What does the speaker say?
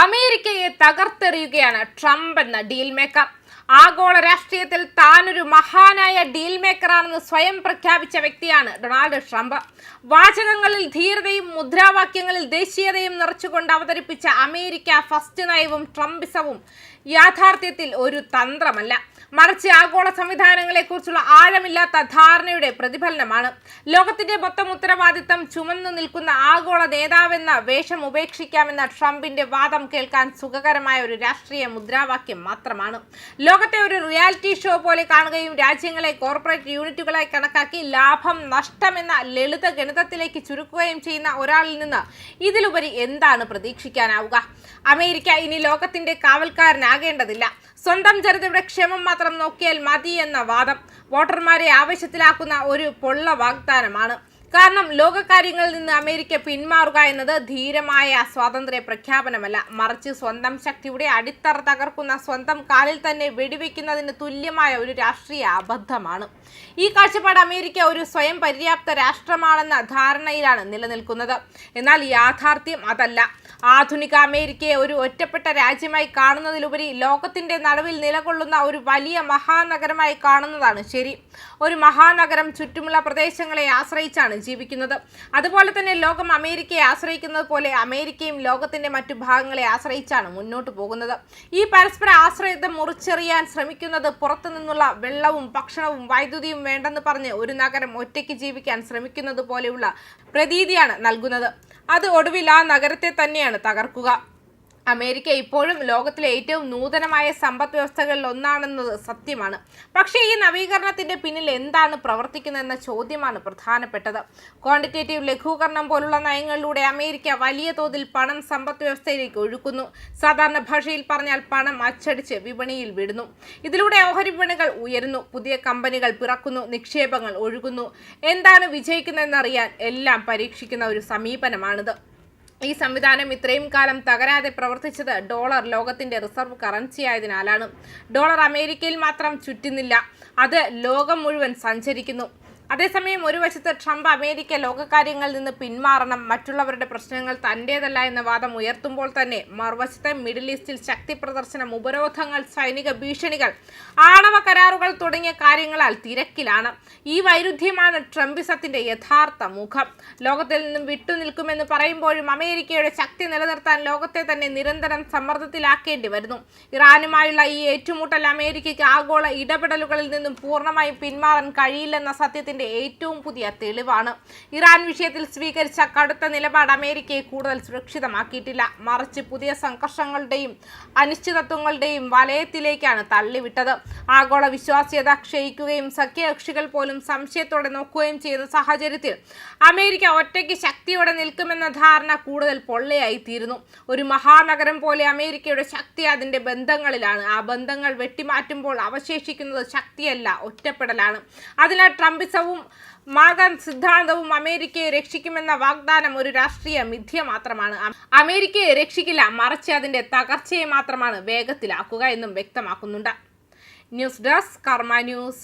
അമേരിക്കയെ തകർത്തെറിയുകയാണ് ട്രംപ് എന്ന deal maker. ആഗോള രാഷ്ട്രീയത്തിൽ താനൊരു മഹാനായ ഡീൽ മേക്കറാണെന്ന് സ്വയം പ്രഖ്യാപിച്ച വ്യക്തിയാണ് ഡൊണാൾഡ് ട്രംപ്. വാചകങ്ങളിൽ ധീരതയും മുദ്രാവാക്യങ്ങളിൽ ദേശീയതയും നിറച്ചുകൊണ്ട് അവതരിപ്പിച്ച അമേരിക്ക ഫസ്റ്റ് നയവും ട്രംപിസവും യാഥാർത്ഥ്യത്തിൽ ഒരു തന്ത്രമല്ല, മറിച്ച് ആഗോള സംവിധാനങ്ങളെക്കുറിച്ചുള്ള ആഴമില്ലാത്ത ധാരണയുടെ പ്രതിഫലനമാണ്. ലോകത്തിന്റെ മൊത്തം ഉത്തരവാദിത്തം ചുമന്നു നിൽക്കുന്ന ആഗോള നേതാവെന്ന വേഷം ഉപേക്ഷിക്കാമെന്ന ട്രംപിന്റെ വാദം കേൾക്കാൻ സുഖകരമായ ഒരു രാഷ്ട്രീയ മുദ്രാവാക്യം മാത്രമാണ്. ലോകത്തെ ഒരു റിയാലിറ്റി ഷോ പോലെ കാണുകയും രാജ്യങ്ങളെ കോർപ്പറേറ്റ് യൂണിറ്റുകളായി കണക്കാക്കി ലാഭം നഷ്ടം എന്ന ലളിത ഗണിതത്തിലേക്ക് ചുരുക്കുകയും ചെയ്യുന്ന ഒരാളിൽ നിന്ന് ഇതിലുപരി എന്താണ് പ്രതീക്ഷിക്കാനാവുക? അമേരിക്ക ഇനി ലോകത്തിന്റെ കാവൽക്കാരനാകേണ്ടതില്ല, സ്വന്തം ജനതയുടെ ക്ഷേമം മാത്രം നോക്കിയാൽ മതി എന്ന വാദം വോട്ടർമാരെ ആവേശത്തിലാക്കുന്ന ഒരു പൊള്ള വാഗ്ദാനമാണ്. കാരണം ലോകകാര്യങ്ങളിൽ നിന്ന് അമേരിക്ക പിന്മാറുക എന്നത് ധീരമായ സ്വാതന്ത്ര്യ പ്രഖ്യാപനമല്ല, മറിച്ച് സ്വന്തം ശക്തിയുടെ അടിത്തറ തകർക്കുന്ന സ്വന്തം കാലിൽ തന്നെ വെടിവെക്കുന്നതിന് തുല്യമായ ഒരു രാഷ്ട്രീയ അബദ്ധമാണ്. ഈ കാഴ്ചപ്പാട് അമേരിക്ക ഒരു സ്വയം പര്യാപ്ത രാഷ്ട്രമാണെന്ന ധാരണയിലാണ് നിലനിൽക്കുന്നത്. എന്നാൽ യാഥാർത്ഥ്യം അതല്ല. ആധുനിക അമേരിക്കയെ ഒരു ഒറ്റപ്പെട്ട രാജ്യമായി കാണുന്നതിലുപരി ലോകത്തിന്റെ നടുവിൽ നിലകൊള്ളുന്ന ഒരു വലിയ മഹാനഗരമായി കാണുന്നതാണ് ശരി. ഒരു മഹാനഗരം ചുറ്റുമുള്ള പ്രദേശങ്ങളെ ആശ്രയിച്ചാണ് ജീവിക്കുന്നത്. അതുപോലെ തന്നെ ലോകം അമേരിക്കയെ ആശ്രയിക്കുന്നത് പോലെ അമേരിക്കയും ലോകത്തിന്റെ മറ്റു ഭാഗങ്ങളെ ആശ്രയിച്ചാണ് മുന്നോട്ട് പോകുന്നത്. ഈ പരസ്പര ആശ്രയത്വം മുറിച്ചെറിയാൻ ശ്രമിക്കുന്നത് പുറത്തു നിന്നുള്ള വെള്ളവും ഭക്ഷണവും വൈദ്യുതിയും വേണ്ടെന്ന് പറഞ്ഞ് ഒരു നഗരം ഒറ്റയ്ക്ക് ജീവിക്കാൻ ശ്രമിക്കുന്നത് പോലെയുള്ള പ്രതീതിയാണ് നൽകുന്നത്. അത് ഒടുവിൽ ആ നഗരത്തെ തന്നെയാണ് തകർക്കുക. അമേരിക്ക ഇപ്പോഴും ലോകത്തിലെ ഏറ്റവും നൂതനമായ സമ്പദ് വ്യവസ്ഥകളിൽ ഒന്നാണെന്നത് സത്യമാണ്. പക്ഷേ ഈ നവീകരണത്തിന്റെ പിന്നിൽ എന്താണ് പ്രവർത്തിക്കുന്നതെന്ന ചോദ്യമാണ് പ്രധാനപ്പെട്ടത്. ക്വാണ്ടിറ്റേറ്റീവ് ലഘൂകരണം പോലുള്ള നയങ്ങളിലൂടെ അമേരിക്ക വലിയ തോതിൽ പണം സമ്പദ് വ്യവസ്ഥയിലേക്ക് ഒഴുക്കുന്നു. സാധാരണ ഭാഷയിൽ പറഞ്ഞാൽ പണം അച്ചടിച്ച് വിപണിയിൽ വിടുന്നു. ഇതിലൂടെ ഓഹരി വിപണികൾ ഉയരുന്നു, പുതിയ കമ്പനികൾ പിറക്കുന്നു, നിക്ഷേപങ്ങൾ ഒഴുകുന്നു. എന്താണ് വിജയിക്കുന്നതെന്നറിയാൻ എല്ലാം പരീക്ഷിക്കുന്ന ഒരു സമീപനമാണിത്. ഈ സംവിധാനം ഇത്രയും കാലം തകരാതെ പ്രവർത്തിച്ചത് ഡോളർ ലോകത്തിന്റെ റിസർവ് കറൻസി ആയതിനാലാണ്. ഡോളർ അമേരിക്കയിൽ മാത്രം ചുറ്റുന്നില്ല, അത് ലോകം മുഴുവൻ സഞ്ചരിക്കുന്നു. അതേസമയം ഒരു വശത്ത് ട്രംപ് അമേരിക്ക ലോകകാര്യങ്ങളിൽ നിന്ന് പിന്മാറണം, മറ്റുള്ളവരുടെ പ്രശ്നങ്ങൾ തൻ്റേതല്ല എന്ന വാദം ഉയർത്തുമ്പോൾ തന്നെ മറുവശത്തെ മിഡിൽ ഈസ്റ്റിൽ ശക്തി പ്രദർശനം, ഉപരോധങ്ങൾ, സൈനിക ഭീഷണികൾ, ആണവ കരാറുകൾ തുടങ്ങിയ കാര്യങ്ങളാൽ തിരക്കിലാണ്. ഈ വൈരുദ്ധ്യമാണ് ട്രംപിസത്തിന്റെ യഥാർത്ഥ മുഖം. ലോകത്തിൽ നിന്നും വിട്ടുനിൽക്കുമെന്ന് പറയുമ്പോഴും അമേരിക്കയുടെ ശക്തി നിലനിർത്താൻ ലോകത്തെ തന്നെ നിരന്തരം സമ്മർദ്ദത്തിലാക്കേണ്ടി വരുന്നു. ഇറാനുമായുള്ള ഈ ഏറ്റുമുട്ടൽ അമേരിക്കയ്ക്ക് ആഗോള ഇടപെടലുകളിൽ നിന്നും പൂർണ്ണമായും പിന്മാറാൻ കഴിയില്ലെന്ന സത്യത്തിന്റെ ഏറ്റവും പുതിയ തെളിവാണ്. ഇറാൻ വിഷയത്തിൽ സ്വീകരിച്ച കടുത്ത നിലപാട് അമേരിക്കയെ കൂടുതൽ സുരക്ഷിതമാക്കിയിട്ടില്ല, മറിച്ച് പുതിയ സംഘർഷങ്ങളുടെയും അനിശ്ചിതത്വങ്ങളുടെയും വലയത്തിലേക്കാണ് തള്ളിവിട്ടത്. ആഗോള വിശ്വാസ്യത ക്ഷയിക്കുകയും സഖ്യകക്ഷികൾ പോലും സംശയത്തോടെ നോക്കുകയും ചെയ്യുന്ന സാഹചര്യത്തിൽ അമേരിക്ക ഒറ്റയ്ക്ക് ശക്തിയോടെ നിൽക്കുമെന്ന ധാരണ കൂടുതൽ പൊള്ളയായി തീരുന്നു. ഒരു മഹാനഗരം പോലെ അമേരിക്കയുടെ ശക്തി അതിന്റെ ബന്ധങ്ങളിലാണ്. ആ ബന്ധങ്ങൾ വെട്ടിമാറ്റുമ്പോൾ അവശേഷിക്കുന്നത് ശക്തിയല്ല, ഒറ്റപ്പെടലാണ്. അതിനാൽ ട്രംപിസവും മാഗൻ സിദ്ധാന്തവും അമേരിക്കയെ രക്ഷിക്കുമെന്ന വാഗ്ദാനം ഒരു രാഷ്ട്രീയ മിഥ്യ മാത്രമാണ്. അമേരിക്കയെ രക്ഷിക്കില്ല, മറിച്ച് അതിന്റെ തകർച്ചയെ മാത്രമാണ് വേഗത്തിലാക്കുക എന്നും വ്യക്തമാക്കുന്നുണ്ട്. ന്യൂസ് ഡെസ്ക് കർമ്മ ന്യൂസ്.